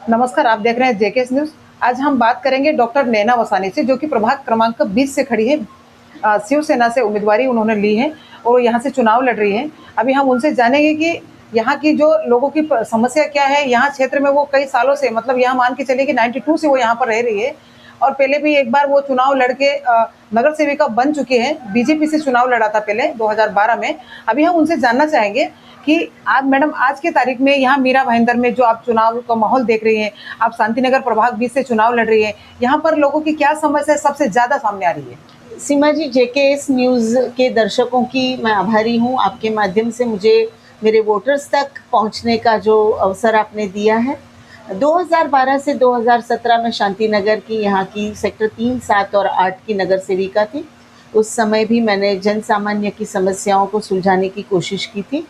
नमस्कार, आप देख रहे हैं जेकेएस न्यूज़। आज हम बात करेंगे डॉक्टर नैना वसानी से, जो कि प्रभाग क्रमांक 20 से खड़ी है। शिवसेना से उम्मीदवारी उन्होंने ली है और यहाँ से चुनाव लड़ रही हैं। अभी हम उनसे जानेंगे कि यहाँ की जो लोगों की समस्या क्या है। यहाँ क्षेत्र में वो कई सालों से, मतलब यहाँ मान के चलिए कि 92 से वो यहाँ पर रह रही है और पहले भी एक बार वो चुनाव लड़के नगर सेविका बन चुके हैं। बीजेपी से चुनाव लड़ा था पहले 2012 में। अभी हम उनसे जानना चाहेंगे कि आप मैडम आज की तारीख में यहाँ मीरा भाईंदर में जो आप चुनाव का माहौल देख रही हैं, आप शांतिनगर प्रभाग 20 से चुनाव लड़ रही हैं, यहाँ पर लोगों की क्या समस्या सबसे ज़्यादा सामने आ रही है? सीमा जी, जेकेएस न्यूज़ के दर्शकों की मैं आभारी हूँ। आपके माध्यम से मुझे मेरे वोटर्स तक पहुँचने का जो अवसर आपने दिया है। 2012 से 2017 में शांतिनगर की यहाँ की सेक्टर 3, 7 और 8 की नगर सेविका थी। उस समय भी मैंने जन सामान्य की समस्याओं को सुलझाने की कोशिश की थी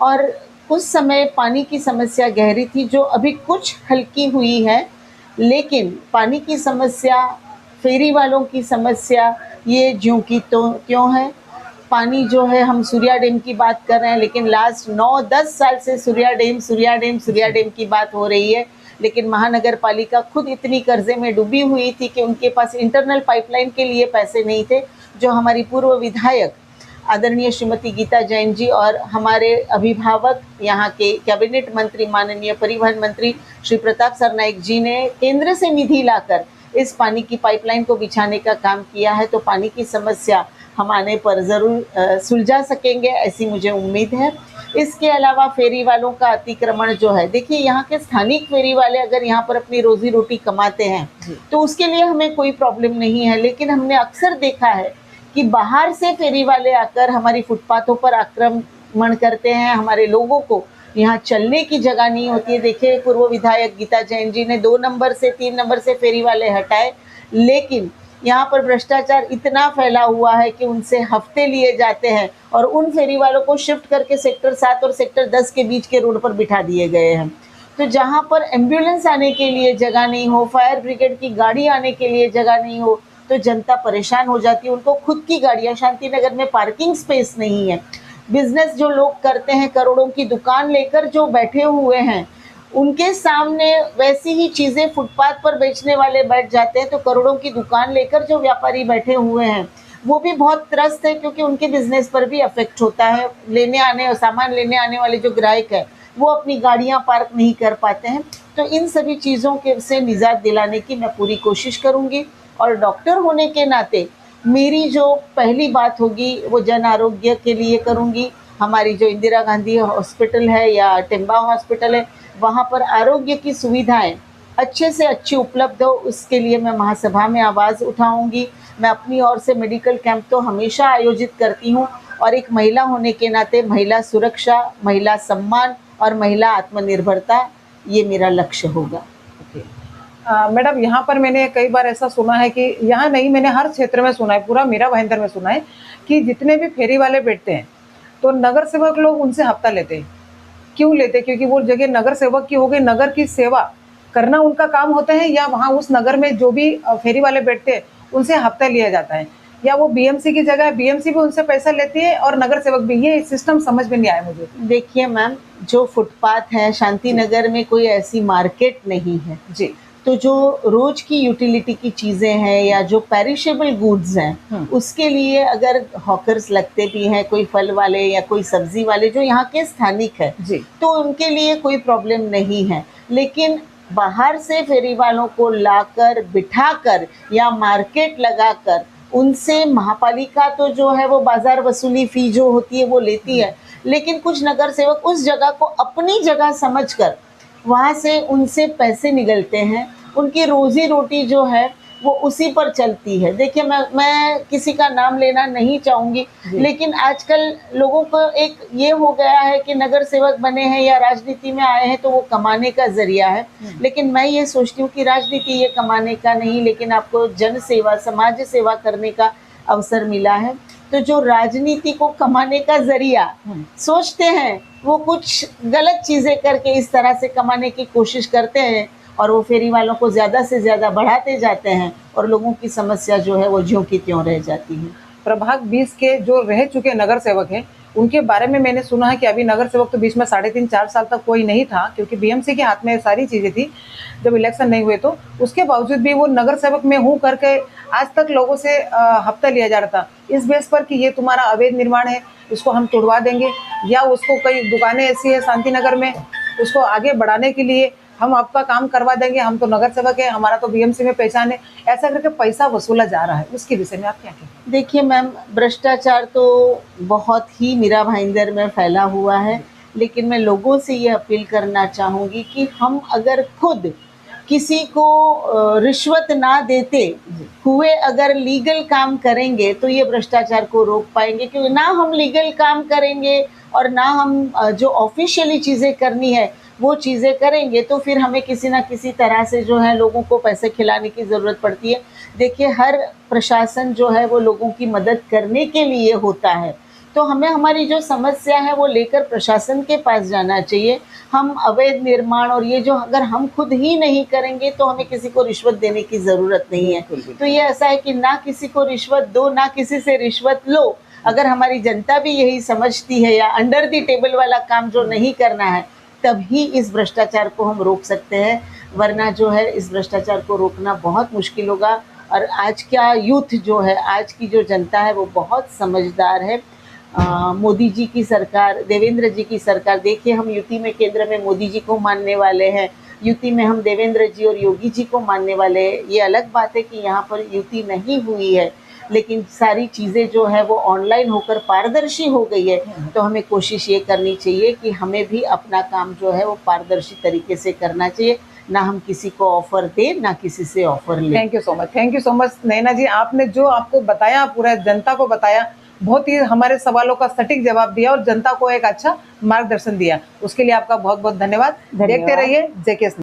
और उस समय पानी की समस्या गहरी थी, जो अभी कुछ हल्की हुई है, लेकिन पानी की समस्या, फेरी वालों की समस्या ये ज्यों की त्यों है। पानी जो है, हम सूर्या डैम की बात कर रहे हैं, लेकिन लास्ट 9-10 साल से सूर्या डैम की बात हो रही है। लेकिन महानगर पालिका खुद इतनी कर्जे में डूबी हुई थी कि उनके पास इंटरनल पाइपलाइन के लिए पैसे नहीं थे, जो हमारी पूर्व विधायक आदरणीय श्रीमती गीता जैन जी और हमारे अभिभावक यहाँ के कैबिनेट मंत्री माननीय परिवहन मंत्री श्री प्रताप सरनाईक जी ने केंद्र से निधि लाकर इस पानी की पाइपलाइन को बिछाने का काम किया है। तो पानी की समस्या हम आने पर ज़रूर सुलझा सकेंगे, ऐसी मुझे उम्मीद है। इसके अलावा फेरी वालों का अतिक्रमण जो है, देखिए यहाँ के स्थानिक फेरी वाले अगर यहाँ पर अपनी रोजी रोटी कमाते हैं तो उसके लिए हमें कोई प्रॉब्लम नहीं है, लेकिन हमने अक्सर देखा है कि बाहर से फेरी वाले आकर हमारी फुटपाथों पर आक्रमण करते हैं। हमारे लोगों को यहाँ चलने की जगह नहीं होती है। देखिए, पूर्व विधायक गीता जैन जी ने 2 नंबर से 3 नंबर से फेरी वाले हटाए, लेकिन यहाँ पर भ्रष्टाचार इतना फैला हुआ है कि उनसे हफ्ते लिए जाते हैं और उन फेरी वालों को शिफ्ट करके सेक्टर 7 और सेक्टर 10 के बीच के रोड पर बिठा दिए गए हैं। तो जहाँ पर एम्बुलेंस आने के लिए जगह नहीं हो, फायर ब्रिगेड की गाड़ी आने के लिए जगह नहीं हो, तो जनता परेशान हो जाती है। उनको खुद की गाड़ियाँ, शांतिनगर में पार्किंग स्पेस नहीं है। बिजनेस जो लोग करते हैं, करोड़ों की दुकान लेकर जो बैठे हुए हैं, उनके सामने वैसी ही चीज़ें फुटपाथ पर बेचने वाले बैठ जाते हैं। तो करोड़ों की दुकान लेकर जो व्यापारी बैठे हुए हैं वो भी बहुत त्रस्त है, क्योंकि उनके बिजनेस पर भी अफेक्ट होता है। लेने आने और सामान लेने आने वाले जो ग्राहक है वो अपनी गाड़ियां पार्क नहीं कर पाते हैं। तो इन सभी चीज़ों के से निजात दिलाने की मैं पूरी कोशिश करूँगी और डॉक्टर होने के नाते मेरी जो पहली बात होगी वो जन आरोग्य के लिए करूँगी। हमारी जो इंदिरा गांधी हॉस्पिटल है या टिम्बा हॉस्पिटल है, वहाँ पर आरोग्य की सुविधाएं अच्छे से अच्छी उपलब्ध हो, उसके लिए मैं महासभा में आवाज़ उठाऊंगी। मैं अपनी ओर से मेडिकल कैंप तो हमेशा आयोजित करती हूँ और एक महिला होने के नाते महिला सुरक्षा, महिला सम्मान और महिला आत्मनिर्भरता, ये मेरा लक्ष्य होगा। मैडम, यहाँ पर मैंने कई बार ऐसा सुना है कि यहाँ नहीं, मैंने हर क्षेत्र में सुना है, पूरा मीरा भाईंदर में सुना है कि जितने भी फेरी वाले बैठते हैं तो नगर सेवक लोग उनसे हफ्ता लेते हैं। क्यों लेते? क्योंकि वो जगह नगर सेवक की हो गई, नगर की सेवा करना उनका काम होता है, या वहाँ उस नगर में जो भी फेरी वाले बैठते हैं उनसे हफ्ता लिया जाता है, या वो बीएमसी की जगह बीएमसी भी उनसे पैसा लेती है और नगर सेवक भी? ये सिस्टम समझ में नहीं आया मुझे। देखिए मैम, जो फुटपाथ है, शांतिनगर में कोई ऐसी मार्केट नहीं है जी। तो जो रोज की यूटिलिटी की चीज़ें हैं या जो पेरिशेबल गुड्स हैं, उसके लिए अगर हॉकर्स लगते भी हैं, कोई फल वाले या कोई सब्जी वाले जो यहाँ के स्थानिक है जी, तो उनके लिए कोई प्रॉब्लम नहीं है। लेकिन बाहर से फेरी वालों को लाकर बिठाकर या मार्केट लगाकर उनसे महापालिका तो जो है वो बाजार वसूली फ़ी जो होती है वो लेती है, लेकिन कुछ नगर सेवक उस जगह को अपनी जगह समझकर वहाँ से उनसे पैसे निगलते हैं। उनकी रोजी रोटी जो है वो उसी पर चलती है। देखिए, मैं किसी का नाम लेना नहीं चाहूँगी, लेकिन आजकल लोगों को एक ये हो गया है कि नगर सेवक बने हैं या राजनीति में आए हैं तो वो कमाने का जरिया है। लेकिन मैं ये सोचती हूँ कि राजनीति ये कमाने का नहीं, लेकिन आपको जन सेवा, समाज सेवा करने का अवसर मिला है। तो जो राजनीति को कमाने का जरिया सोचते हैं वो कुछ गलत चीज़ें करके इस तरह से कमाने की कोशिश करते हैं और वो फेरी वालों को ज़्यादा से ज़्यादा बढ़ाते जाते हैं और लोगों की समस्या जो है वो ज्यों की त्यों रह जाती है। प्रभाग 20 के जो रह चुके नगर सेवक हैं उनके बारे में मैंने सुना है कि अभी नगर सेवक तो बीच में 3.5-4 साल तक कोई नहीं था, क्योंकि बीएमसी के हाथ में सारी चीज़ें थी जब इलेक्शन नहीं हुए तो। उसके बावजूद भी वो नगर सेवक में हूँ करके आज तक लोगों से हफ्ता लिया जा रहा था, इस बेस पर कि ये तुम्हारा अवैध निर्माण है, इसको हम तोड़वा देंगे, या उसको कई दुकानें ऐसी है शांति नगर में, उसको आगे बढ़ाने के लिए हम आपका काम करवा देंगे, हम तो नगर सेवक है, हमारा तो बीएमसी में पहचान है, ऐसा करके पैसा वसूला जा रहा है। उसके विषय में आप क्या कहेंगे? देखिए मैम, भ्रष्टाचार तो बहुत ही मीरा भाईंदर में फैला हुआ है, लेकिन मैं लोगों से ये अपील करना चाहूँगी कि हम अगर खुद किसी को रिश्वत ना देते हुए अगर लीगल काम करेंगे तो ये भ्रष्टाचार को रोक पाएंगे। क्योंकि ना हम लीगल काम करेंगे और ना हम जो ऑफिशियली चीज़ें करनी है वो चीज़ें करेंगे, तो फिर हमें किसी ना किसी तरह से जो है लोगों को पैसे खिलाने की ज़रूरत पड़ती है। देखिए, हर प्रशासन जो है वो लोगों की मदद करने के लिए होता है, तो हमें हमारी जो समस्या है वो लेकर प्रशासन के पास जाना चाहिए। हम अवैध निर्माण और ये जो अगर हम खुद ही नहीं करेंगे तो हमें किसी को रिश्वत देने की ज़रूरत नहीं है। तो ये ऐसा है कि ना किसी को रिश्वत दो, ना किसी से रिश्वत लो। अगर हमारी जनता भी यही समझती है, या अंडर द टेबल वाला काम जो नहीं करना है, तभी इस भ्रष्टाचार को हम रोक सकते हैं, वरना जो है इस भ्रष्टाचार को रोकना बहुत मुश्किल होगा। और आज का यूथ जो है, आज की जो जनता है वो बहुत समझदार है। मोदी जी की सरकार, देवेंद्र जी की सरकार, देखिए हम यूपी में केंद्र में मोदी जी को मानने वाले हैं, यूपी में हम देवेंद्र जी और योगी जी को मानने वाले हैं। ये अलग बात है कि यहाँ पर युति नहीं हुई है, लेकिन सारी चीज़ें जो है वो ऑनलाइन होकर पारदर्शी हो गई है। तो हमें कोशिश ये करनी चाहिए कि हमें भी अपना काम जो है वो पारदर्शी तरीके से करना चाहिए, ना हम किसी को ऑफर दें, ना किसी से ऑफर लें। थैंक यू सो मच नैना जी, आपने जो आपको बताया, पूरा जनता को बताया, बहुत ही हमारे सवालों का सटीक जवाब दिया और जनता को एक अच्छा मार्गदर्शन दिया, उसके लिए आपका बहुत बहुत धन्यवाद। देखते रहिए जेके।